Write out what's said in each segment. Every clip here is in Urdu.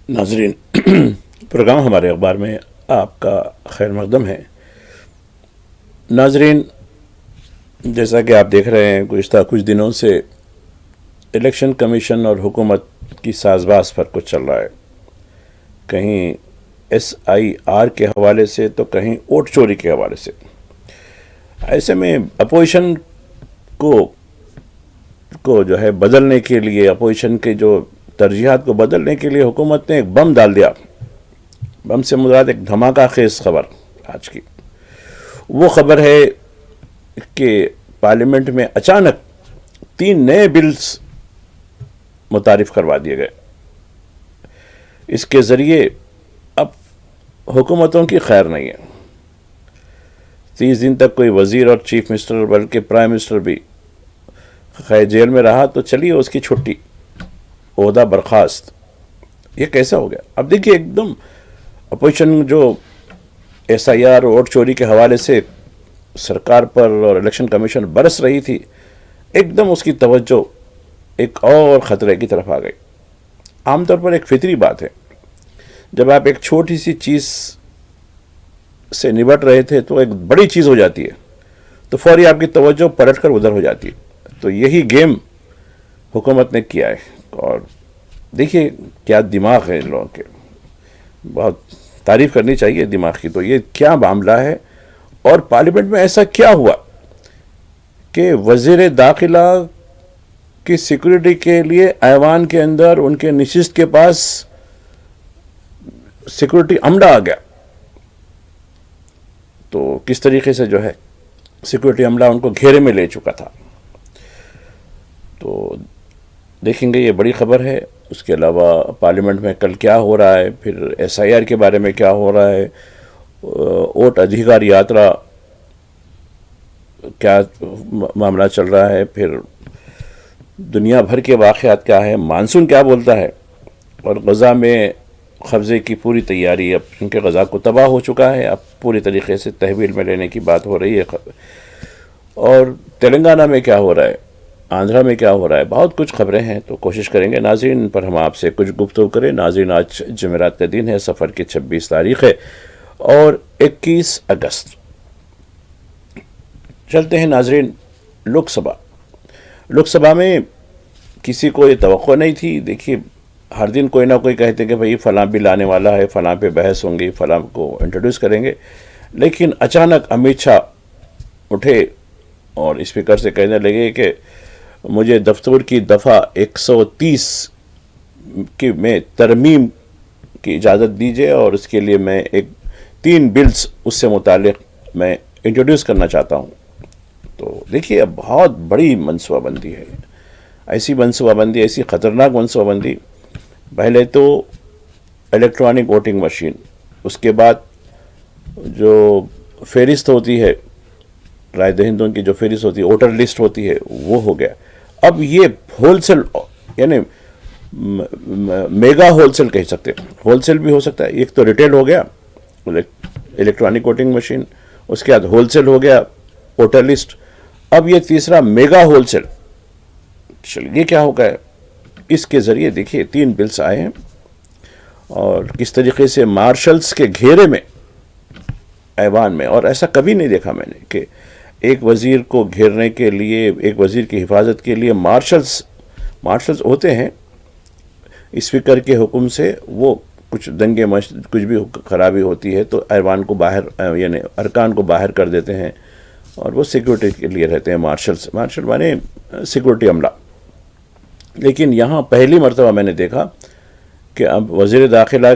ناظرین، پروگرام ہمارے اخبار میں آپ کا خیر مقدم ہے۔ ناظرین، جیسا کہ آپ دیکھ رہے ہیں گزشتہ کچھ دنوں سے الیکشن کمیشن اور حکومت کی ساز باز پر کچھ چل رہا ہے، کہیں SIR کے حوالے سے تو کہیں ووٹ چوری کے حوالے سے۔ ایسے میں اپوزیشن کو جو ہے بدلنے کے لیے، اپوزیشن کے جو ترجیحات کو بدلنے کے لیے حکومت نے ایک بم ڈال دیا۔ بم سے مراد ایک دھماکہ خیز خبر آج کی وہ خبر ہے کہ پارلیمنٹ میں اچانک 3 نئے بلز متعارف کروا دیے گئے۔ اس کے ذریعے اب حکومتوں کی خیر نہیں ہے۔ 30 دن تک کوئی وزیر اور چیف منسٹر بلکہ پرائم منسٹر بھی خیر جیل میں رہا تو چلیے اس کی چھٹی، عہدہ برخاست۔ یہ کیسا ہو گیا؟ اب دیکھیے، ایک دم اپوزیشن جو SIR اور ووٹ چوری کے حوالے سے سرکار پر اور الیکشن کمیشن برس رہی تھی، ایک دم اس کی توجہ ایک اور خطرے کی طرف آ گئی۔ عام طور پر ایک فطری بات ہے، جب آپ ایک چھوٹی سی چیز سے نبٹ رہے تھے تو ایک بڑی چیز ہو جاتی ہے تو فوری آپ کی توجہ پلٹ کر ادھر ہو جاتی ہے۔ تو یہی گیم حکومت نے کیا ہے، اور دیکھیے کیا دماغ ہے ان لوگوں کے، بہت تعریف کرنی چاہیے دماغ کی۔ تو یہ کیا معاملہ ہے، اور پارلیمنٹ میں ایسا کیا ہوا کہ وزیر داخلہ کی سیکورٹی کے لیے ایوان کے اندر ان کے نشست کے پاس سیکورٹی عملہ آ گیا؟ تو کس طریقے سے جو ہے سیکورٹی عملہ ان کو گھیرے میں لے چکا تھا، تو دیکھیں گے، یہ بڑی خبر ہے۔ اس کے علاوہ پارلیمنٹ میں کل کیا ہو رہا ہے، پھر SIR کے بارے میں کیا ہو رہا ہے، ووٹ ادھیکار یاترا کیا معاملہ چل رہا ہے، پھر دنیا بھر کے واقعات کیا ہے، مانسون کیا بولتا ہے، اور غزہ میں قبضے کی پوری تیاری، اب کیونکہ غزہ کو تباہ ہو چکا ہے، اب پوری طریقے سے تحویل میں لینے کی بات ہو رہی ہے، اور تلنگانہ میں کیا ہو رہا ہے، آندھرا میں کیا ہو رہا ہے، بہت کچھ خبریں ہیں۔ تو کوشش کریں گے ناظرین ان پر ہم آپ سے کچھ گفتگو کریں۔ ناظرین، آج جمعرات کا دن ہے، سفر کی 26 تاریخ ہے اور 21 اگست۔ چلتے ہیں ناظرین لوک سبھا میں کسی کو یہ توقع نہیں تھی۔ دیکھیے، ہر دن کوئی نہ کوئی کہتے کہ بھئی فلاں بل آنے والا ہے، فلاں پہ بحث ہوں گی، فلاں کو انٹروڈیوس کریں گے، لیکن اچانک امت شاہ اٹھے اور اسپیکر سے کہنے لگے کہ مجھے دستور کی دفعہ 130 میں ترمیم کی اجازت دیجیے، اور اس کے لیے میں 3 بلز اس سے متعلق میں انٹروڈیوس کرنا چاہتا ہوں۔ تو دیکھیے، اب بہت بڑی منصوبہ بندی ہے، ایسی منصوبہ بندی، ایسی خطرناک منصوبہ بندی۔ پہلے تو الیکٹرانک ووٹنگ مشین، اس کے بعد جو فہرست ہوتی ہے رائے دہندوں کی، جو فہرست ہوتی ہے، ووٹر لسٹ ہوتی ہے، وہ ہو گیا۔ اب یہ ہول سیل، یعنی میگا ہول سیل کہہ سکتے ہیں، ہول سیل بھی ہو سکتا ہے۔ ایک تو ریٹیل ہو گیا الیکٹرانک ووٹنگ مشین، اس کے بعد ہول سیل ہو گیا ووٹر لسٹ، اب یہ تیسرا میگا ہول سیل۔ چلیے، یہ کیا ہوگا؟ اس کے ذریعے دیکھیے 3 بلز آئے ہیں، اور کس طریقے سے مارشلز کے گھیرے میں ایوان میں، اور ایسا کبھی نہیں دیکھا میں نے کہ ایک وزیر کو گھیرنے کے لیے، ایک وزیر کی حفاظت کے لیے مارشلز ہوتے ہیں۔ اسپیکر کے حکم سے وہ کچھ دنگے کچھ بھی خرابی ہوتی ہے تو ایوان کو باہر، یعنی ارکان کو باہر کر دیتے ہیں، اور وہ سیکورٹی کے لیے رہتے ہیں مارشل مانے سیکورٹی عملہ۔ لیکن یہاں پہلی مرتبہ میں نے دیکھا کہ اب وزیر داخلہ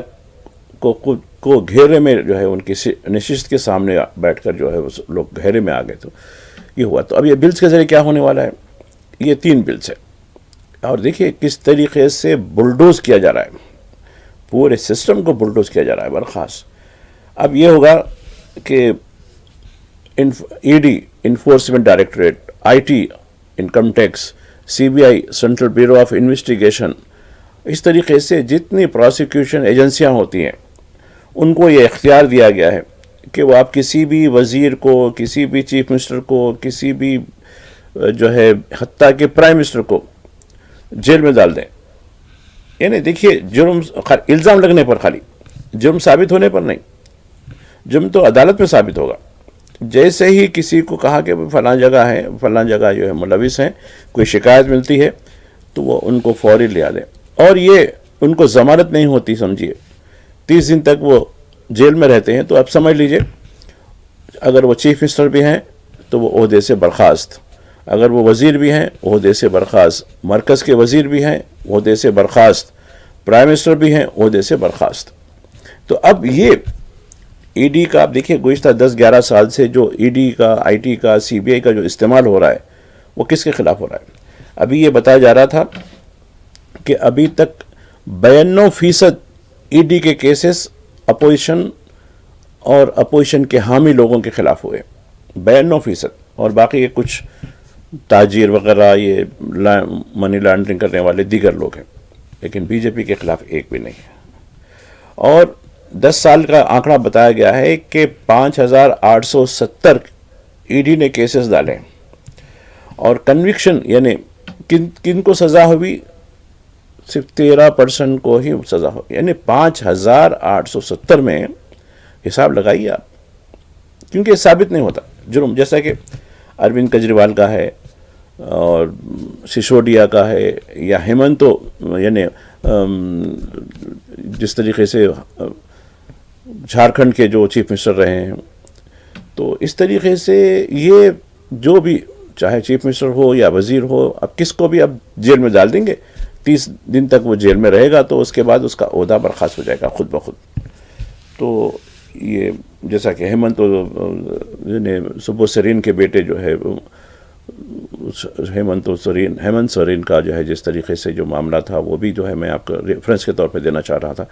کو گھیرے میں جو ہے ان کی نشست کے سامنے بیٹھ کر جو ہے وہ لوگ گھیرے میں آ گئے، تو یہ ہوا۔ تو اب یہ بلز کے ذریعے کیا ہونے والا ہے؟ یہ 3 بلز ہے، اور دیکھیے کس طریقے سے بلڈوز کیا جا رہا ہے، پورے سسٹم کو بلڈوز کیا جا رہا ہے برخاص۔ اب یہ ہوگا کہ ED enforcement directorate, IT income tax, CBI central bureau of investigation, اس طریقے سے جتنی پروسیکیوشن ایجنسیاں ہوتی ہیں ان کو یہ اختیار دیا گیا ہے کہ وہ آپ کسی بھی وزیر کو، کسی بھی چیف منسٹر کو، کسی بھی جو ہے حتیٰ کہ پرائم منسٹر کو جیل میں ڈال دیں۔ یعنی دیکھیے جرم الزام لگنے پر خالی، جرم ثابت ہونے پر نہیں، جرم تو عدالت میں ثابت ہوگا. جیسے ہی کسی کو کہا کہ فلاں جگہ ہے، فلاں جگہ جو ہے ملوث ہیں، کوئی شکایت ملتی ہے تو وہ ان کو فوری لیا دیں. اور یہ ان کو ضمانت نہیں ہوتی، سمجھیے 30 دن تک وہ جیل میں رہتے ہیں. تو اب سمجھ لیجئے اگر وہ چیف منسٹر بھی ہیں تو وہ عہدے سے برخاست، اگر وہ وزیر بھی ہیں عہدے سے برخاست، مرکز کے وزیر بھی ہیں عہدے سے برخاست، پرائم منسٹر بھی ہیں عہدے سے برخاست. تو اب یہ ای ڈی کا آپ دیکھیے گزشتہ 10-11 سال سے جو ای ڈی کا، آئی ٹی کا، سی بی آئی کا جو استعمال ہو رہا ہے وہ کس کے خلاف ہو رہا ہے؟ ابھی یہ بتایا جا رہا تھا کہ ابھی تک 92% ای ڈی کے کیسز اپوزیشن اور اپوزیشن کے حامی لوگوں کے خلاف ہوئے، 92%. اور باقی یہ کچھ تاجر وغیرہ، یہ منی لانڈرنگ کرنے والے دیگر لوگ ہیں، لیکن بی جے پی کے خلاف ایک بھی نہیں ہے. اور 10 سال کا آنکڑا بتایا گیا ہے کہ 5870 ای ڈی نے کیسز ڈالے، اور کنوکشن یعنی کن کو سزا ہوئی؟ صرف 13% کو ہی سزا ہوئی. یعنی 5870 میں حساب لگائیے آپ، کیونکہ ثابت نہیں ہوتا جرم. جیسا کہ اروند کیجریوال کا ہے اور سسوڈیا کا ہے، یا ہیمنتو، یعنی جس طریقے سے جھارکھنڈ کے جو چیف منسٹر رہے ہیں. تو اس طریقے سے یہ جو بھی چاہے چیف منسٹر ہو یا وزیر ہو، اب کس کو بھی اب جیل میں ڈال دیں گے، 30 دن تک وہ جیل میں رہے گا تو اس کے بعد اس کا عہدہ برخاست ہو جائے گا خود بخود. تو یہ جیسا کہ ہیمنت سورین کے بیٹے جو ہے ہیمنت سورین کا جو ہے جس طریقے سے جو معاملہ تھا وہ بھی جو ہے میں آپ کو ریفرنس کے طور پہ دینا چاہ رہا تھا.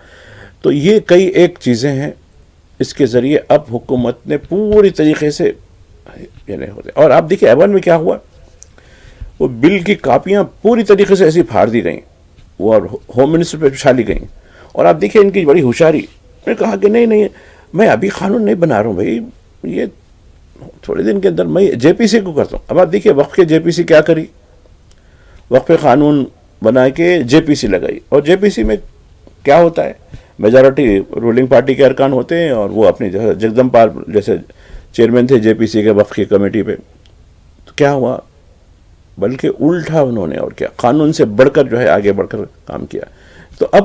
تو یہ کئی ایک چیزیں ہیں اس کے ذریعے اب حکومت نے پوری طریقے سے یعنی ہوتے. اور آپ دیکھیں ایوان میں کیا ہوا، وہ بل کی کاپیاں پوری طریقے سے ایسی پھاڑ دی گئیں، وہ اور ہوم منسٹر پہ چھالی گئیں. اور آپ دیکھیں ان کی بڑی ہوشیاری، میں نے کہا کہ نہیں میں ابھی قانون نہیں بنا رہا ہوں بھائی، یہ تھوڑے دن کے اندر میں جے پی سی کو کرتا ہوں. اب آپ دیکھیے وقف کے جے پی سی کیا کری، وقف قانون بنا کے جے پی سی لگائی. اور جے پی سی میں کیا ہوتا ہے، میجارٹی رولنگ پارٹی کے ارکان ہوتے ہیں، اور وہ اپنی جگدم پال جیسے چیئرمین تھے جے پی سی کے وقف کی کمیٹی پہ. تو کیا ہوا، بلکہ الٹا انہوں نے اور کیا قانون سے بڑھ کر جو ہے آگے بڑھ کر کام کیا. تو اب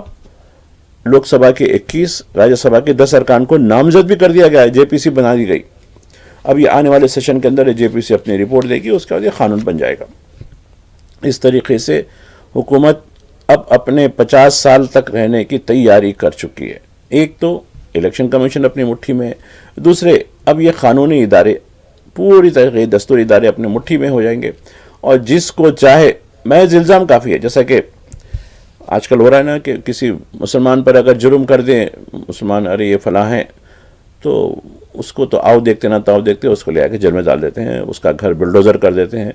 لوک سبھا کے 21، راجیہ سبھا کے 10 ارکان کو نامزد بھی کر دیا گیا ہے، جے پی سی بنا دی گئی. اب یہ آنے والے سیشن کے اندر جے پی سی اپنی رپورٹ دے گی، اس کے بعد یہ قانون بن جائے گا. اس طریقے سے حکومت اب اپنے 50 سال تک رہنے کی تیاری کر چکی ہے. ایک تو الیکشن کمیشن اپنی مٹھی میں ہے، دوسرے اب یہ قانونی ادارے پوری طریقے دستوری ادارے اپنے مٹھی میں ہو جائیں گے، اور جس کو چاہے محض الزام کافی ہے. جیسا کہ آج کل ہو رہا ہے نا کہ کسی مسلمان پر اگر جرم کر دیں مسلمان، ارے یہ فلاں ہیں، تو اس کو تو آؤ دیکھتے نہ تاؤ دیکھتے اس کو لے آ کے جیل میں ڈال دیتے ہیں، اس کا گھر بلڈوزر کر دیتے ہیں.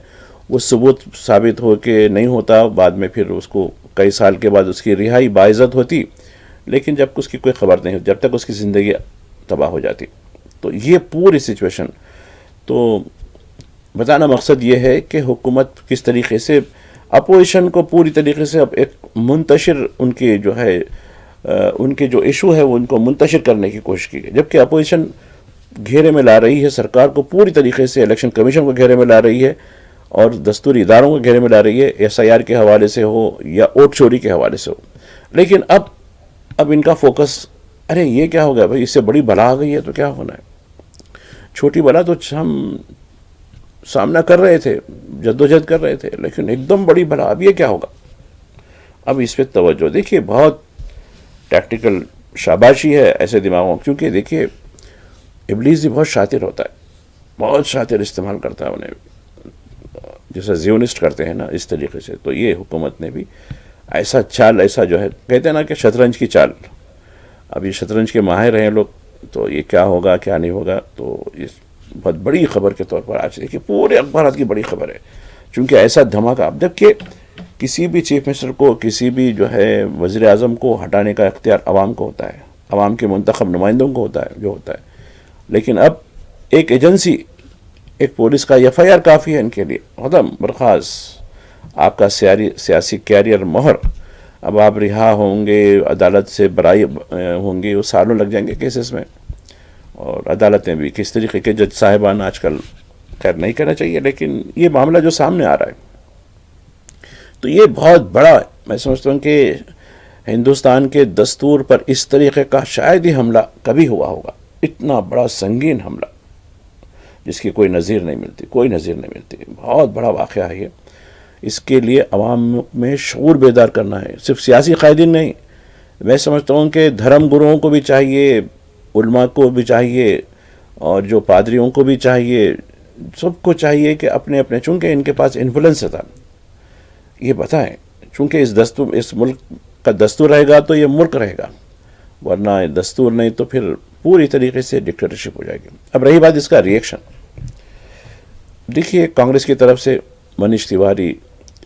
وہ ثبوت ثابت ہو کے نہیں ہوتا، بعد میں پھر اس کو کئی سال کے بعد اس کی رہائی باعزت ہوتی، لیکن جب اس کی کوئی خبر نہیں ہوتی، جب تک اس کی زندگی تباہ ہو جاتی. تو یہ پوری سچویشن، تو بتانا مقصد یہ ہے کہ حکومت کس طریقے سے اپوزیشن کو پوری طریقے سے اب ایک منتشر ان کی جو ہے ان کے جو ایشو ہے وہ ان کو منتشر کرنے کی کوشش کی گئی. جبکہ اپوزیشن گھیرے میں لا رہی ہے سرکار کو پوری طریقے سے، الیکشن کمیشن کو گھیرے میں لا رہی ہے، اور دستوری اداروں کو گھیرے میں لا رہی ہے، ایس آئی آر کے حوالے سے ہو یا ووٹ چوری کے حوالے سے ہو. لیکن اب ان کا فوکس، ارے یہ کیا ہو گیا بھائی، اس سے بڑی بلا آ گئی ہے تو کیا ہونا ہے، چھوٹی بلا تو ہم سامنا کر رہے تھے، جدوجہد کر رہے تھے، لیکن ایک دم بڑی بلا، اب یہ کیا ہوگا. اب اس پہ توجہ دیکھیے، بہت ٹیکٹیکل شاباشی ہے ایسے دماغوں، کیونکہ دیکھیے ابلیس بھی بہت شاطر ہوتا ہے، بہت شاطر استعمال کرتا ہے انہیں، جیسا زیونسٹ کرتے ہیں نا اس طریقے سے. تو یہ حکومت نے بھی ایسا چال، ایسا جو ہے کہتے ہیں نا کہ شطرنج کی چال، اب یہ شطرنج کے ماہر ہیں لوگ، تو یہ کیا ہوگا کیا نہیں ہوگا. تو یہ بہت بڑی خبر کے طور پر آج دیکھیے پورے اخبارات کی بڑی خبر ہے، چونکہ ایسا دھماکہ. اب دیکھیے کسی بھی چیف منسٹر کو، کسی بھی جو ہے وزیر اعظم کو ہٹانے کا اختیار عوام کو ہوتا ہے، عوام کے منتخب نمائندوں کو ہوتا ہے جو ہوتا ہے. لیکن اب ایک ایجنسی، ایک پولیس کا ایف آئی آر کافی ہے ان کے لیے، ختم، برخاست، آپ کا سیاسی کیریئر مہر. اب آپ رہا ہوں گے، عدالت سے برائی ہوں گی، وہ سالوں لگ جائیں گے کیسز میں. اور عدالتیں بھی کس طریقے کے جج صاحبان آج کل، خیر نہیں کہنا چاہیے، لیکن یہ معاملہ جو سامنے آ رہا ہے تو یہ بہت بڑا، میں سمجھتا ہوں کہ ہندوستان کے دستور پر اس طریقے کا شاید ہی حملہ کبھی ہوا ہوگا. اتنا بڑا سنگین حملہ جس کی کوئی نظیر نہیں ملتی، کوئی نظیر نہیں ملتی. بہت بڑا واقعہ ہے یہ. اس کے لیے عوام میں شعور بیدار کرنا ہے، صرف سیاسی قائدین نہیں. میں سمجھتا ہوں کہ دھرم گروؤں کو بھی چاہیے، علماء کو بھی چاہیے، اور جو پادریوں کو بھی چاہیے، سب کو چاہیے کہ اپنے اپنے، چونکہ ان کے پاس انفلوئنس تھا، یہ بتائیں. چونکہ اس ملک کا دستور رہے گا تو یہ ملک رہے گا، ورنہ دستور نہیں تو پھر پوری طریقے سے ڈکٹیٹرشپ ہو جائے گی. اب رہی بات اس کا ریئیکشن، دیکھیے کانگریس کی طرف سے منیش تیواری،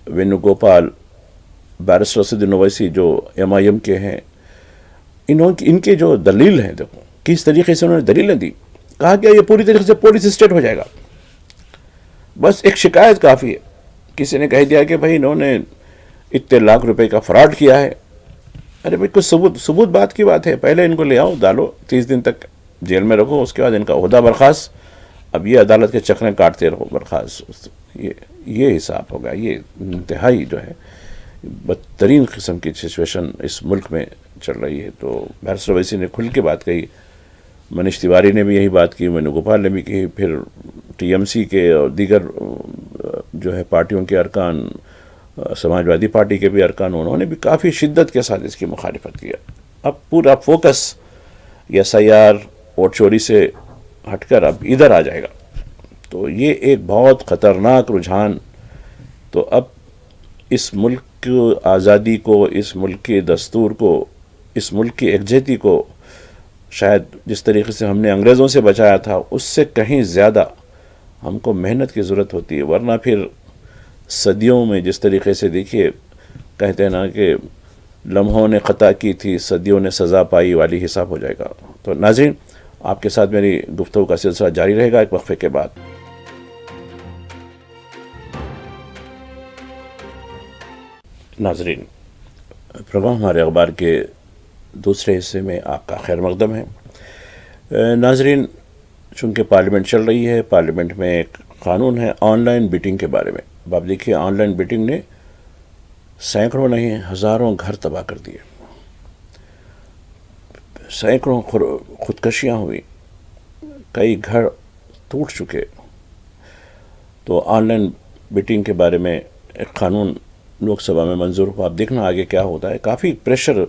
وینو گوپال، بیرسٹر اسدالدین اویسی جو MIM کے ہیں، ان کے جو دلیل ہیں، دیکھو کس طریقے سے انہوں نے دلیلیں دی. کہا کہ یہ پوری طریقے سے پولیس اسٹیٹ ہو جائے گا. بس ایک شکایت کافی ہے. کسی نے کہہ دیا کہ بھائی انہوں نے اتنے لاکھ روپے کا فراڈ کیا ہے. ارے بھائی کچھ ثبوت بات کی بات ہے. پہلے ان کو لے آؤ، ڈالو 30 دن تک جیل میں رکھو، اس کے بعد ان کا عہدہ برخاست. اب یہ عدالت کے چکریں کاٹتے رہو، برخاست. یہ حساب ہوگا. یہ انتہائی جو ہے بدترین قسم کی سچویشن اس ملک میں چل رہی ہے. تو بیرسٹر اویسی نے کھل کے بات کہی، منیش تیواری نے بھی یہی بات کی، وینو گوپال نے بھی کی، پھر TMC کے اور دیگر جو ہے پارٹیوں کے ارکان، سماجوادی پارٹی کے بھی ارکان، انہوں نے بھی کافی شدت کے ساتھ اس کی مخالفت کیا. اب پورا فوکس SIR ووٹ چوری سے ہٹ کر اب ادھر آ جائے گا. تو یہ ایک بہت خطرناک رجحان. تو اب اس ملک کی آزادی کو، اس ملک کے دستور کو، اس ملک کی یکجہتی کو شاید جس طریقے سے ہم نے انگریزوں سے بچایا تھا، اس سے کہیں زیادہ ہم کو محنت کی ضرورت ہوتی ہے. ورنہ پھر صدیوں میں جس طریقے سے، دیکھیے کہتے ہیں نا کہ لمحوں نے خطا کی تھی، صدیوں نے سزا پائی والی حساب ہو جائے گا. تو ناظرین، آپ کے ساتھ میری گفتگو کا سلسلہ جاری رہے گا ایک وقفے کے بعد. ناظرین، پروگرام ہمارے اخبار کے دوسرے حصے میں آپ کا خیر مقدم ہے. ناظرین، چونکہ پارلیمنٹ چل رہی ہے، پارلیمنٹ میں ایک قانون ہے آن لائن بیٹنگ کے بارے میں. اب آپ دیکھیے آن لائن بیٹنگ نے سینکڑوں نہیں ہزاروں گھر تباہ کر دیے، سینکڑوں خودکشیاں ہوئی، کئی گھر ٹوٹ چکے. تو آن لائن بیٹنگ کے بارے میں ایک قانون لوک سبھا میں منظور ہوا. اب دیکھنا آگے کیا ہوتا ہے. کافی پریشر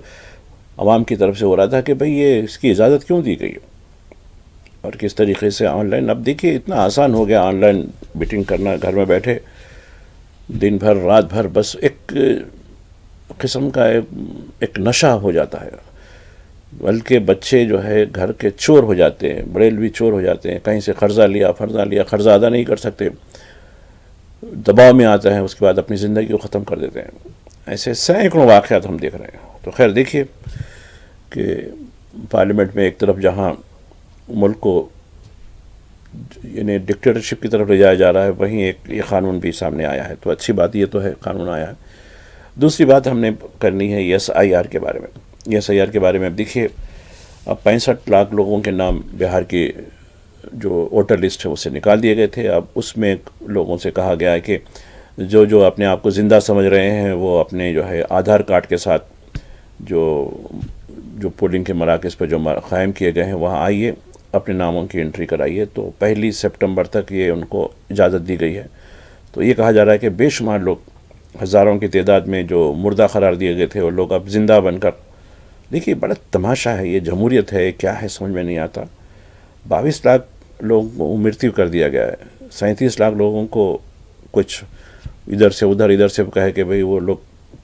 عوام کی طرف سے ہو رہا تھا کہ بھئی یہ اس کی اجازت کیوں دی گئی اور کس طریقے سے آن لائن. اب دیکھیے اتنا آسان ہو گیا آن لائن بیٹنگ کرنا، گھر میں بیٹھے دن بھر رات بھر، بس ایک قسم کا ایک نشہ ہو جاتا ہے. بلکہ بچے جو ہے گھر کے چور ہو جاتے ہیں، بڑیلوی چور ہو جاتے ہیں. کہیں سے قرضہ لیا، قرضہ ادا نہیں کر سکتے، دباؤ میں آتا ہے، اس کے بعد اپنی زندگی کو ختم کر دیتے ہیں. ایسے سینکڑوں واقعات ہم دیکھ رہے ہیں. تو خیر دیکھیے کہ پارلیمنٹ میں ایک طرف جہاں ملک کو یعنی ڈکٹیٹرشپ کی طرف لے جایا جا رہا ہے، وہیں ایک یہ قانون بھی سامنے آیا ہے. تو اچھی بات یہ تو ہے قانون آیا ہے. دوسری بات ہم نے کرنی ہے SIR کے بارے میں. SIR کے بارے میں اب دیکھیے، اب 65 لاکھ لوگوں کے نام بہار کی جو ووٹر لسٹ ہے اس سے نکال دیے گئے تھے. اب اس میں لوگوں سے کہا گیا ہے کہ جو اپنے آپ کو زندہ سمجھ رہے ہیں وہ اپنے جو ہے آدھار کارڈ کے ساتھ جو پولنگ کے مراکز پر جو قائم کیے گئے ہیں وہاں آئیے، اپنے ناموں کی انٹری کرائیے. تو 1 سپٹمبر تک یہ ان کو اجازت دی گئی ہے. تو یہ کہا جا رہا ہے کہ بے شمار لوگ، ہزاروں کی تعداد میں جو مردہ قرار دیے گئے تھے، وہ لوگ اب زندہ بن کر، دیکھیے بڑا تماشا ہے، یہ جمہوریت ہے کیا ہے سمجھ میں نہیں آتا. 22 لاکھ لوگوں کو مرتیو کر دیا گیا ہے، 37 لاکھ لوگوں کو کچھ ادھر سے کہے کہ بھئی وہ لوگ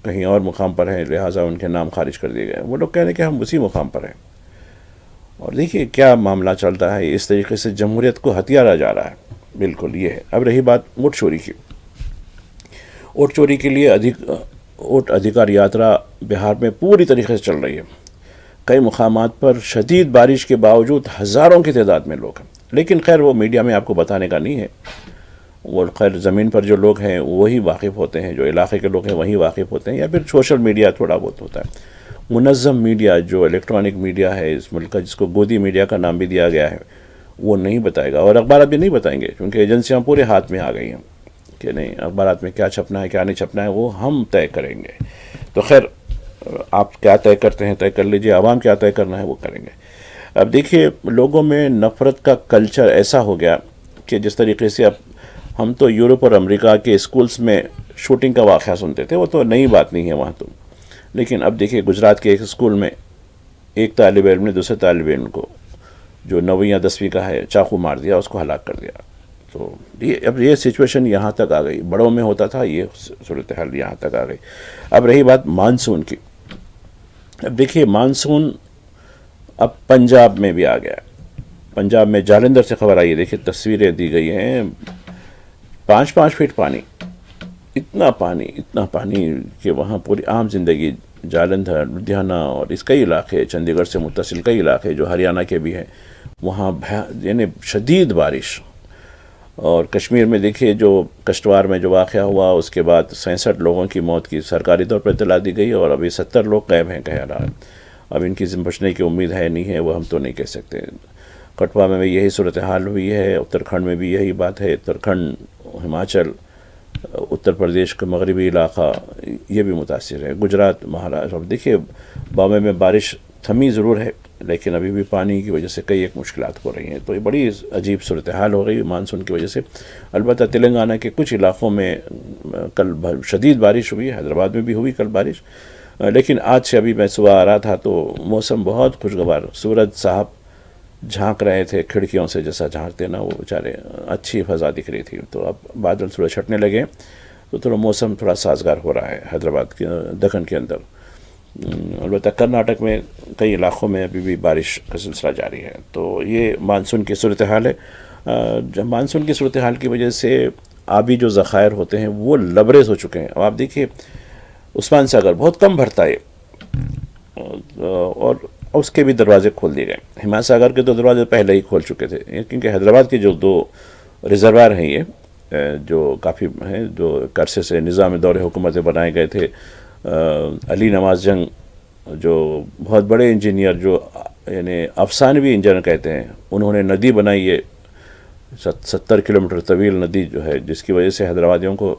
کہیں اور مقام پر ہیں، لہٰذا ان کے نام خارج کر دیے گئے. وہ لوگ کہہ رہے ہیں کہ ہم اسی مقام پر ہیں. اور دیکھیے کیا معاملہ چلتا ہے. اس طریقے سے جمہوریت کو ہتھیارا جا رہا ہے. بالکل یہ ہے. اب رہی بات ووٹ چوری کی. ووٹ چوری کے لیے ووٹ ادھیکار یاترا بہار میں پوری طریقے سے چل رہی ہے. کئی مقامات پر شدید بارش کے باوجود ہزاروں کی تعداد میں لوگ ہیں. لیکن خیر وہ میڈیا میں آپ کو بتانے کا نہیں ہے. وہ خیر زمین پر جو لوگ ہیں وہی واقف ہوتے ہیں، جو علاقے کے لوگ ہیں وہی واقف ہوتے ہیں، یا پھر سوشل میڈیا تھوڑا بہت ہوتا ہے۔ منظم میڈیا جو الیکٹرانک میڈیا ہے اس ملک کا، جس کو گودی میڈیا کا نام بھی دیا گیا ہے، وہ نہیں بتائے گا، اور اخبارات بھی نہیں بتائیں گے، کیونکہ ایجنسیاں پورے ہاتھ میں آ گئی ہیں کہ نہیں، اخبارات میں کیا چھپنا ہے کیا نہیں چھپنا ہے وہ ہم طے کریں گے۔ تو خیر آپ کیا طے کرتے ہیں طے کر لیجئے، عوام کیا طے کرنا ہے وہ کریں گے۔ اب دیکھیے لوگوں میں نفرت کا کلچر ایسا ہو گیا کہ جس طریقے سے اب ہم تو یورپ اور امریکہ کے اسکولز میں شوٹنگ کا واقعہ سنتے تھے، وہ تو نئی بات نہیں ہے وہاں تو، لیکن اب دیکھیے گجرات کے ایک اسکول میں ایک طالب علم نے دوسرے طالب علم کو جو 9ویں یا 10ویں کا ہے چاقو مار دیا، اس کو ہلاک کر دیا۔ تو اب یہ سچویشن یہاں تک آ گئی، بڑوں میں ہوتا تھا، یہ صورتحال یہاں تک آ گئی۔ اب رہی بات مانسون کی، اب دیکھیے مانسون اب پنجاب میں بھی آ گیا۔ پنجاب میں جالندھر سے خبر آئی ہے، دیکھیے تصویریں دی گئی ہیں، 5 فٹ پانی، اتنا پانی کہ وہاں پوری عام زندگی، جالندھر، لدھیانہ اور اس کئی علاقے، چندی گڑھ سے متصل کئی علاقے جو ہریانہ کے بھی ہیں، وہاں یعنی شدید بارش۔ اور کشمیر میں دیکھیے جو کشتواڑ میں جو واقعہ ہوا، اس کے بعد 66 لوگوں کی موت کی سرکاری طور پر اطلاع دی گئی، اور ابھی 70 لوگ غائب ہیں کہہ رہا ہے۔ اب ان کی بچنے کی امید ہے نہیں ہے، وہ ہم تو نہیں کہہ سکتے۔ کٹھوا میں بھی یہی صورتحال ہوئی ہے، اتراکھنڈ میں بھی یہی بات ہے، اتراکھنڈ، ہماچل، اتر پردیش کا مغربی علاقہ یہ بھی متاثر ہے، گجرات، مہاراشٹر۔ اب دیکھیے بامبے میں بارش تھمی ضرور ہے، لیکن ابھی بھی پانی کی وجہ سے کئی ایک مشکلات ہو رہی ہیں، تو یہ بڑی عجیب صورتحال ہو گئی مانسون کی وجہ سے۔ البتہ تلنگانہ کے کچھ علاقوں میں کل شدید بارش ہوئی، حیدرآباد میں بھی ہوئی کل بارش، لیکن آج سے ابھی میں صبح آ رہا تھا تو موسم بہت خوشگوار، سورج صاحب جھانک رہے تھے کھڑکیوں سے، جیسا جھانکتے نا وہ بیچارے، اچھی فضا دکھ رہی تھی۔ تو اب بادل تھوڑے چھٹنے لگے تو تھوڑا موسم تھوڑا سازگار ہو رہا ہے حیدرآباد کے دکن کے اندر۔ البتہ کرناٹک میں کئی علاقوں میں ابھی بھی بارش کا سلسلہ جاری ہے۔ تو یہ مانسون کی صورتحال ہے۔ مانسون کی صورتحال کی وجہ سے آبی جو ذخائر ہوتے ہیں وہ لبریز ہو چکے ہیں۔ اب آپ دیکھیے عثمان ساگر بہت کم بھرتا ہے، اور اس کے بھی دروازے کھول دیے گئے۔ ہمایت ساگر کے تو دروازے پہلے ہی کھول چکے تھے، کیونکہ حیدرآباد کے جو 2 ریزروائر ہیں یہ جو کافی ہیں، جو عرصے سے نظام دور حکومت بنائے گئے تھے۔ علی نواز جنگ جو بہت بڑے انجینئر، جو یعنی افسانوی انجینئر کہتے ہیں، انہوں نے ندی بنائی ہے 70 کلومیٹر طویل ندی جو ہے، جس کی وجہ سے حیدرآبادیوں کو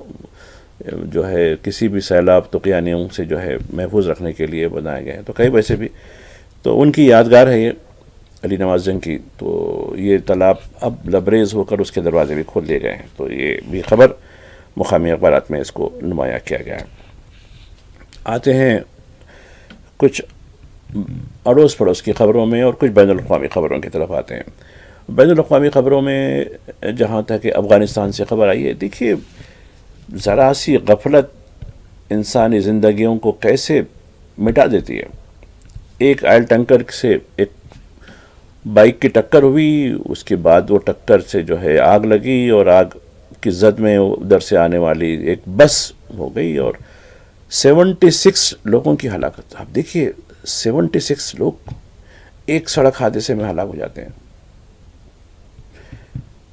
جو ہے کسی بھی سیلاب طوفانوں سے جو ہے محفوظ رکھنے کے لیے بنائے گئے ہیں۔ تو کئی ویسے بھی تو ان کی یادگار ہے یہ علی نواز جنگ کی۔ تو یہ تالاب اب لبریز ہو کر اس کے دروازے بھی کھول دیے گئے ہیں۔ تو یہ بھی خبر مقامی اخبارات میں اس کو نمایاں کیا گیا ہے۔ آتے ہیں کچھ اڑوس پڑوس کی خبروں میں اور کچھ بین الاقوامی خبروں کی طرف آتے ہیں۔ بین الاقوامی خبروں میں جہاں تک کہ افغانستان سے خبر آئی ہے، دیکھیے ذرا سی غفلت انسانی زندگیوں کو کیسے مٹا دیتی ہے۔ ایک آئل ٹینکر سے ایک بائک کی ٹکر ہوئی، اس کے بعد وہ ٹکر سے جو ہے آگ لگی، اور آگ کی زد میں ادھر سے آنے والی ایک بس ہو گئی، اور 76 لوگوں کی ہلاکت۔ آپ دیکھیے 76 لوگ ایک سڑک حادثے میں ہلاک ہو جاتے ہیں،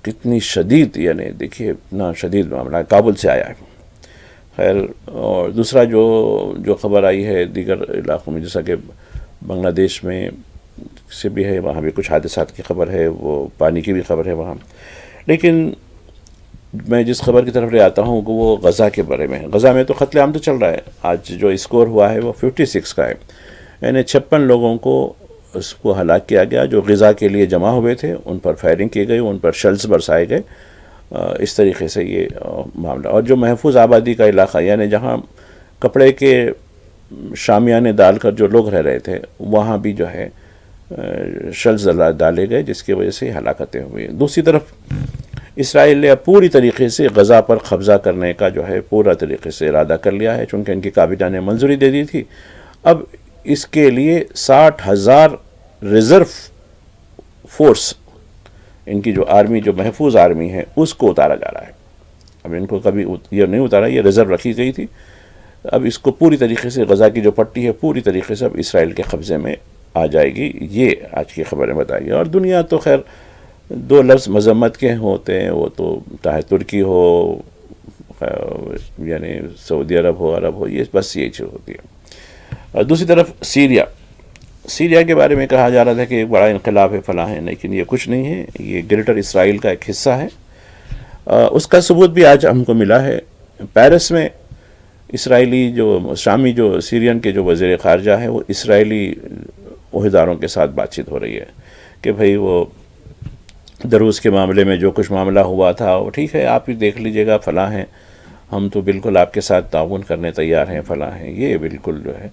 کتنی شدید، یعنی دیکھیے اتنا شدید معاملہ کابل سے آیا ہے۔ خیر، اور دوسرا جو خبر آئی ہے دیگر علاقوں میں، جیسا کہ بنگلہ دیش میں سے بھی ہے، وہاں بھی کچھ حادثات کی خبر ہے، وہ پانی کی بھی خبر ہے وہاں۔ لیکن میں جس خبر کی طرف لے آتا ہوں وہ غزہ کے بارے میں ہے۔ غزہ میں تو قتل عام تو چل رہا ہے، آج جو اسکور ہوا ہے وہ 56 کا ہے، یعنی 56 لوگوں کو اس کو ہلاک کیا گیا جو غزہ کے لیے جمع ہوئے تھے، ان پر فائرنگ کی گئی، ان پر شیلز برسائے گئے۔ اس طریقے سے یہ معاملہ۔ اور جو محفوظ آبادی کا علاقہ، یعنی جہاں کپڑے کے شامیانے ڈال کر جو لوگ رہ رہے تھے، وہاں بھی جو ہے شیلز ڈالے گئے، جس کی وجہ سے ہلاکتیں ہوئی۔ دوسری طرف اسرائیل نے پوری طریقے سے غزہ پر قبضہ کرنے کا جو ہے پورا طریقے سے ارادہ کر لیا ہے، چونکہ ان کی کابینہ نے منظوری دے دی تھی۔ اب اس کے لیے 60,000 ریزرو فورس، ان کی جو آرمی، جو محفوظ آرمی ہے، اس کو اتارا جا رہا ہے۔ اب ان کو کبھی یہ نہیں اتارا، یہ ریزرو رکھی گئی تھی، اب اس کو پوری طریقے سے غزہ کی جو پٹی ہے پوری طریقے سے اب اسرائیل کے قبضے میں آ جائے گی۔ یہ آج کی خبریں بتائی گئی۔ اور دنیا تو خیر دو لفظ مذمت کے ہوتے ہیں، وہ تو چاہے ترکی ہو یعنی سعودی عرب ہو، یہ بس یہ چیز ہوتی ہے۔ اور دوسری طرف سیریا کے بارے میں کہا جا رہا تھا کہ ایک بڑا انقلاب ہے فلاں ہے، لیکن یہ کچھ نہیں ہے، یہ گریٹر اسرائیل کا ایک حصہ ہے۔ اس کا ثبوت بھی آج ہم کو ملا ہے۔ پیرس میں اسرائیلی شامی سیرین کے جو وزیر خارجہ ہے، وہ اسرائیلی عہدیداروں کے ساتھ بات چیت ہو رہی ہے کہ بھئی وہ دروز کے معاملے میں جو کچھ معاملہ ہوا تھا وہ ٹھیک ہے، آپ ہی دیکھ لیجئے گا، فلاں ہیں، ہم تو بالکل آپ کے ساتھ تعاون کرنے تیار ہیں، فلاں ہیں، یہ بالکل جو ہے۔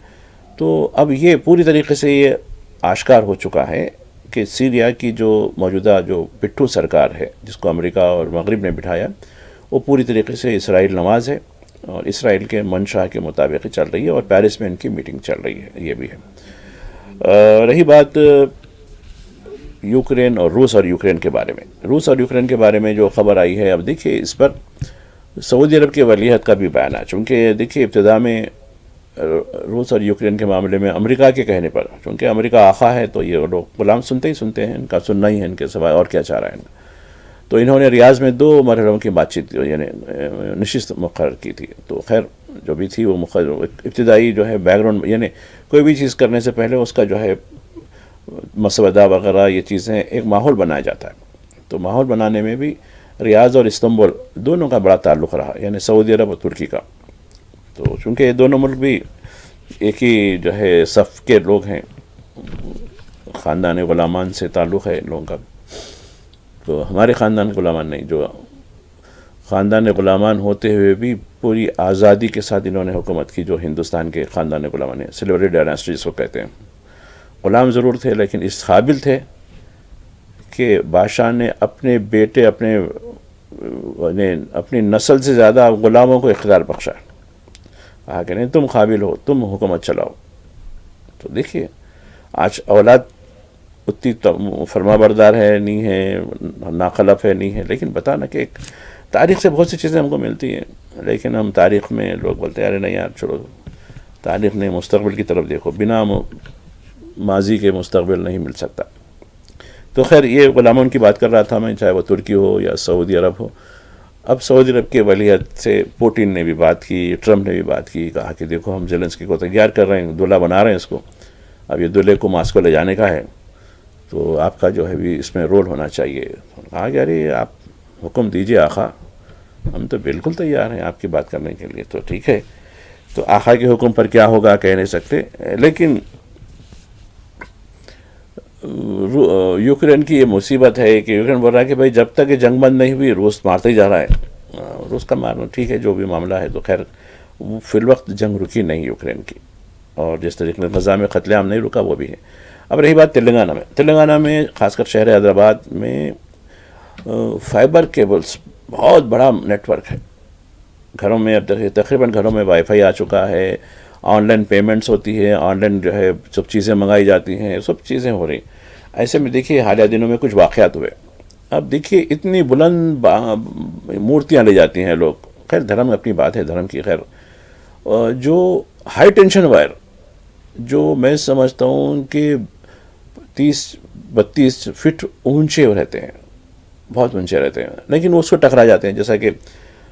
تو اب یہ پوری طریقے سے یہ آشکار ہو چکا ہے کہ سیریا کی جو موجودہ پٹھو سرکار ہے، جس کو امریکہ اور مغرب نے بٹھایا، وہ پوری طریقے سے اسرائیل نواز ہے اور اسرائیل کے منشا کے مطابق چل رہی ہے، اور پیرس میں ان کی میٹنگ چل رہی ہے، یہ بھی ہے۔ رہی بات یوکرین اور روس اور یوکرین کے بارے میں جو خبر آئی ہے، اب دیکھیے اس پر سعودی عرب کے ولیعہد کا بھی بیان ہے، چونکہ دیکھیے ابتدا میں روس اور یوکرین کے معاملے میں امریکہ کے کہنے پر، چونکہ امریکہ آقا ہے تو یہ لوگ غلام سنتے ہیں، ان کا سننا ہی ہے ان کے سوائے، اور کیا چاہ رہا ہے ان کا۔ تو انہوں نے ریاض میں 2 مرحلوں کی بات چیت یعنی نشست مقرر کی تھی، تو خیر جو بھی تھی وہ ابتدائی جو ہے بیک گراؤنڈ، یعنی کوئی بھی چیز کرنے سے پہلے اس کا جو ہے مسودہ وغیرہ یہ چیزیں ایک ماحول بنایا جاتا ہے، تو ماحول بنانے میں بھی ریاض اور استنبول دونوں کا بڑا تعلق رہا، یعنی سعودی عرب اور ترکی کا۔ تو چونکہ یہ دونوں ملک بھی ایک ہی جو ہے صف کے لوگ ہیں، خاندان غلامان سے تعلق ہے ان لوگوں کا، تو ہمارے خاندان غلامان نہیں، جو خاندان غلامان ہوتے ہوئے بھی پوری آزادی کے ساتھ انہوں نے حکومت کی، جو ہندوستان کے خاندان غلامان ہیں، سلوری ڈائناسٹی جس کو کہتے ہیں۔ غلام ضرور تھے لیکن اس قابل تھے کہ بادشاہ نے اپنے بیٹے اپنی نسل سے زیادہ غلاموں کو اختیار بخشا، کہا کہ نہیں تم قابل ہو، تم حکومت چلاؤ۔ تو دیکھیے آج اولاد اتنی فرما بردار ہے نہیں ہے، ناخلف ہے نہیں ہے، لیکن بتانا کہ ایک تاریخ سے بہت سی چیزیں ہم کو ملتی ہیں، لیکن ہم تاریخ میں لوگ بولتے ہیں ارے نہیں یار چھوڑو، تاریخ نے مستقبل کی طرف دیکھو، بنا ماضی کے مستقبل نہیں مل سکتا۔ تو خیر یہ غلاموں کی بات کر رہا تھا میں، چاہے وہ ترکی ہو یا سعودی عرب ہو۔ اب سعودی عرب کے ولیعہد سے پوٹن نے بھی بات کی، ٹرمپ نے بھی بات کی، کہا کہ دیکھو ہم زیلنسکی کو تیار کر رہے ہیں، دولہا بنا رہے ہیں اس کو، اب یہ دولہے کو ماسکو لے جانے کا ہے، تو آپ کا جو ہے بھی اس میں رول ہونا چاہیے۔ کہا کہ ارے آپ حکم دیجئے آقا، ہم تو بالکل تیار ہیں آپ کی بات کرنے کے لیے۔ تو ٹھیک ہے، تو آقا کے حکم پر کیا ہوگا کہہ نہیں سکتے، لیکن یوکرین کی یہ مصیبت ہے کہ یوکرین بول رہا ہے کہ بھائی جب تک یہ جنگ بند نہیں ہوئی روس مارتا ہی جا رہا ہے، روس کا مارنا ٹھیک ہے جو بھی معاملہ ہے، تو خیر فی الوقت جنگ رکی نہیں یوکرین کی، اور جس طریقے سے غزہ میں قتل عام نہیں رکا وہ بھی ہے۔ اب رہی بات تلنگانہ میں خاص کر شہر حیدرآباد میں فائبر کیبلز بہت بڑا نیٹ ورک ہے، گھروں میں اب تقریباً گھروں میں وائی فائی آ چکا ہے، آن لائن پیمنٹس ہوتی ہے، آن لائن جو ہے سب چیزیں منگائی جاتی ہیں، سب چیزیں ہو رہی۔ ایسے میں دیکھیے حالیہ دنوں میں کچھ واقعات ہوئے، اب دیکھیے اتنی بلند مورتیاں لے جاتی ہیں لوگ، خیر دھرم اپنی بات ہے دھرم کی، خیر جو ہائی ٹینشن وائر جو میں سمجھتا ہوں کہ 30-32 فٹ اونچے رہتے ہیں، بہت اونچے رہتے ہیں، لیکن وہ اس کو ٹکرا جاتے ہیں، جیسا کہ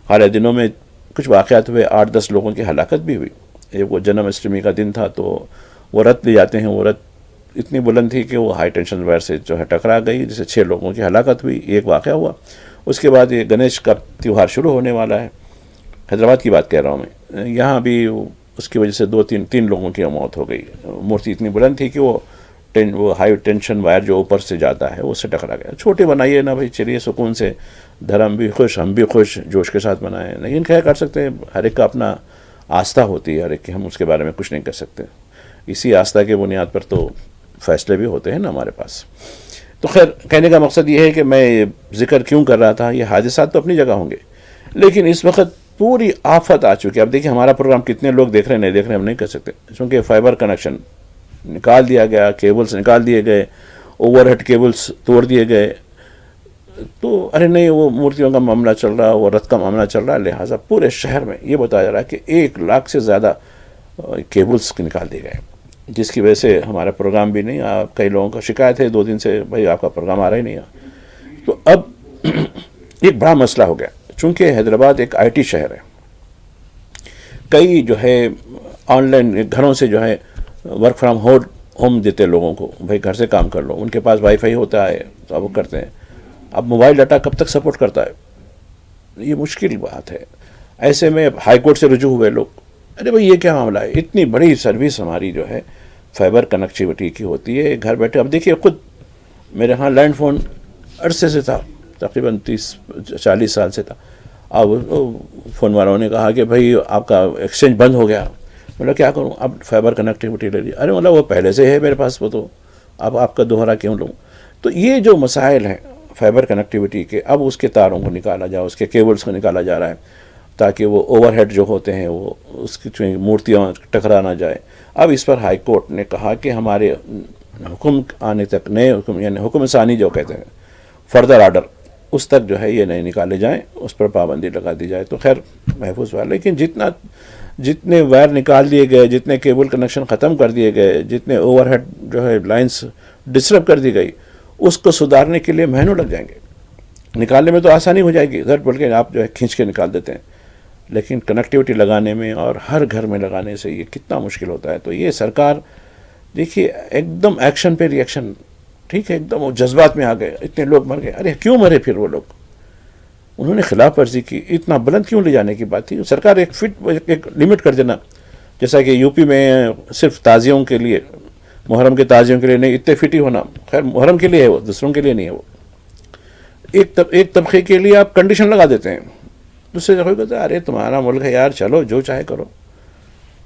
حالیہ دنوں میں کچھ واقعات ہوئے، 8-10 لوگوں کی ہلاکت بھی ہوئی۔ ایک وہ جنم اشٹمی کا دن تھا تو وہ رت لے جاتے ہیں، وہ رت اتنی بلند تھی کہ وہ ہائی ٹینشن وائر سے جو ہے ٹکرا گئی، جس سے 6 لوگوں کی ہلاکت ہوئی، ایک واقعہ ہوا۔ اس کے بعد یہ گنیش کا تیوہار شروع ہونے والا ہے، حیدرآباد کی بات کہہ رہا ہوں میں، یہاں بھی اس کی وجہ سے 2-3 لوگوں کی موت ہو گئی، مورتی اتنی بلند تھی کہ وہ ہائی ٹینشن وائر جو اوپر سے جاتا ہے اس سے ٹکرا گیا۔ چھوٹے بنائیے نا بھائی، چلیے سکون سے، دھرم بھی خوش، ہم بھی خوش، جوش کے ساتھ منائیں، لیکن کیا کر سکتے ہیں، ہر ایک کا اپنا آستھا ہوتی ہے، ہر ایک کی، ہم اس کے بارے میں کچھ نہیں کر سکتے، اسی آستھا کے بنیاد پر تو فیصلے بھی ہوتے ہیں نا ہمارے پاس۔ تو خیر کہنے کا مقصد یہ ہے کہ میں ذکر کیوں کر رہا تھا، یہ حادثات تو اپنی جگہ ہوں گے، لیکن اس وقت پوری آفت آ چکی ہے۔ اب دیکھیں ہمارا پروگرام کتنے لوگ دیکھ رہے ہیں، نہیں دیکھ رہے ہیں ہم نہیں کر سکتے، چونکہ فائبر کنیکشن نکال دیا گیا، کیبلز نکال دیے گئے، اوور ہیڈ کیبلز توڑ دیے گئے، تو ارے نہیں وہ مورتیوں کا معاملہ چل رہا، وہ رت کا معاملہ چل رہا، لہٰذا پورے شہر میں یہ بتایا جا رہا ہے کہ 1 لاکھ سے زیادہ کیبلز نکال دیے گئے، جس کی وجہ سے ہمارا پروگرام بھی نہیں، کئی لوگوں کا شکایت ہے 2 دن سے، بھائی آپ کا پروگرام آ رہا ہی نہیں ہے، تو اب ایک بڑا مسئلہ ہو گیا، چونکہ حیدرآباد ایک آئی ٹی شہر ہے، کئی جو ہے آن لائن گھروں سے جو ہے ورک فرام ہوم دیتے لوگوں کو، بھائی گھر سے کام کر لو، ان کے پاس وائی فائی ہوتا ہے تو اب وہ کرتے ہیں. اب موبائل ڈاٹا کب تک سپورٹ کرتا ہے؟ یہ مشکل بات ہے. ایسے میں ہائی کورٹ سے رجوع ہوئے لوگ، ارے بھائی یہ کیا معاملہ ہے، اتنی بڑی سروس ہماری جو ہے فائبر کنیکٹیوٹی کی ہوتی ہے گھر بیٹھے. اب دیکھیے خود میرے ہاں لینڈ فون عرصے سے تھا، تقریباً 30-40 سال سے تھا. اب فون والوں نے کہا کہ بھائی آپ کا ایکسچینج بند ہو گیا. مطلب کیا کروں، اب فائبر کنیکٹیوٹی لے لی. ارے مطلب وہ پہلے سے ہے میرے پاس، وہ تو اب آپ کا دوہرا کیوں لوں. تو یہ جو مسائل ہیں فائبر کنیکٹیوٹی کے، اب اس کے تاروں کو نکالا جائے، اس کے کیبلز کو نکالا جا رہا ہے تاکہ وہ اوور ہیڈ جو ہوتے ہیں وہ اس کی مورتیاں ٹکرا نہ جائے. اب اس پر ہائی کورٹ نے کہا کہ ہمارے حکم آنے تک، نئے حکم یعنی حکم ثانی جو کہتے ہیں، فردر آرڈر، اس تک جو ہے یہ نہیں نکالے جائیں، اس پر پابندی لگا دی جائے. تو خیر محفوظ ہوا. لیکن جتنے وائر نکال دیے گئے، جتنے کیبل کنیکشن ختم کر دیے گئے، جتنے اوور ہیڈ جو ہے لائنس ڈسٹرب کر دی گئی، اس کو سدھارنے کے لیے مہینوں لگ جائیں گے. نکالنے میں تو آسانی ہو جائے گی، زر بول کے آپ جو ہے کھینچ کے نکال دیتے ہیں، لیکن کنیکٹیوٹی لگانے میں اور ہر گھر میں لگانے سے یہ کتنا مشکل ہوتا ہے. تو یہ سرکار دیکھیے ایک دم ایکشن پہ ری ایکشن، ٹھیک ہے، ایک دم وہ جذبات میں آ گئے، اتنے لوگ مر گئے. ارے کیوں مرے پھر وہ لوگ؟ انہوں نے خلاف ورزی کی، اتنا بلند کیوں لے جانے کی بات تھی؟ سرکار ایک لمٹ کر دینا، جیسا کہ یو پی میں صرف تعزیوں کے لیے، محرم کے تعزیوں کے لیے نہیں، اتنے فٹ ہی ہونا. خیر محرم کے لیے ہے وہ، دوسروں کے لیے نہیں ہے وہ. ایک طبقے کے لیے آپ کنڈیشن لگا دیتے ہیں، دوسرے جگہ کہتے ہیں ارے تمہارا ملک ہے یار، چلو جو چاہے کرو.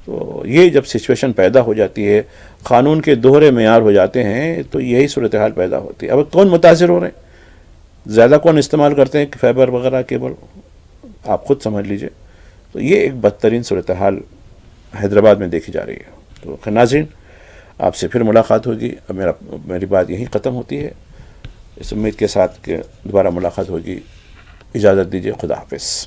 تو یہ جب سچویشن پیدا ہو جاتی ہے، قانون کے دوہرے معیار ہو جاتے ہیں، تو یہی صورتحال پیدا ہوتی ہے. اب کون متاثر ہو رہے ہیں، زیادہ کون استعمال کرتے ہیں فائبر وغیرہ کیبل، آپ خود سمجھ لیجئے. تو یہ ایک بدترین صورتحال حیدرآباد میں دیکھی جا رہی ہے. تو ناظرین، آپ سے پھر ملاقات ہوگی. اب میری بات یہیں ختم ہوتی ہے، اس امید کے ساتھ کہ دوبارہ ملاقات ہوگی. اجازت دیجیے، خدا حافظ.